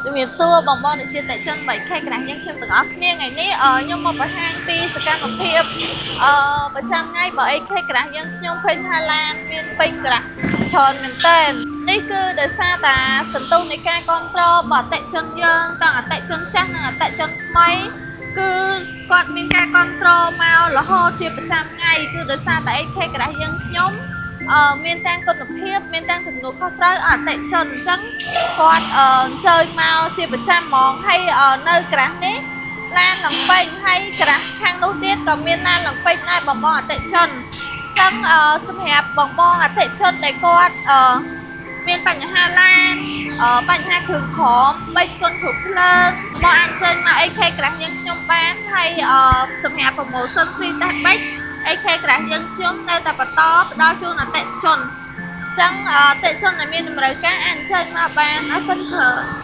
ជំរាបសួរបងប្អូនជាតេជន 3K កណ្ដាស់យើងខ្ញុំទាំងអស់គ្នាថ្ងៃនេះខ្ញុំមកបង្ហាញពីសកម្មភាពប្រចាំថ្ងៃបើ AK កណ្ដាស់យើងខ្ញុំឃើញថាឡានមានពេញកណ្ដាស់ច្រើនមែនទែននេះគឺដោយសារតែសន្ទុះនៃការគ្រប់គ្រងរបស់អតិជនយើងទាំងអតិជនចាស់និងអតិជនថ្មីគឺគាត់មានការគ្រប់គ្រងមករហូតជាប្រចាំថ្ងៃគឺដោយសារតែ AK កណ្ដាស់យើងខ្ញុំមានទាំងគុណភាពមានទាំងទំនួលខុសត្រូវអតិជនអញ្ចឹងគាត់អញ្ជើញមកជាប្រចាំហ្មងហើយនៅក្រាស់នេះឡានលំពេញហើយក្រាស់ខាងនោះទៀតក៏មានឡានលំពេញដែរបងប្អូនអតិជនអញ្ចឹងសម្រាប់បងប្អូនអតិជនដែលគាត់មានបញ្ហាឡានបញ្ហាគ្រឿងក្រមបេក្ខគុណគ្រប់ភ្លើងមកអញ្ជើញមក AK ក្រាស់យើងខ្ញុំបានហើយសម្រាប់ promotion free តេស្តបេក្ខAK ក្រាស់យើងខ្ញុំនៅតែបន្តផ្ដល់ជូនអតិជនអញ្ចឹងអតិជនដែលមានតម្រូវការអញ្ជើញមកបានអរគុណច្រើន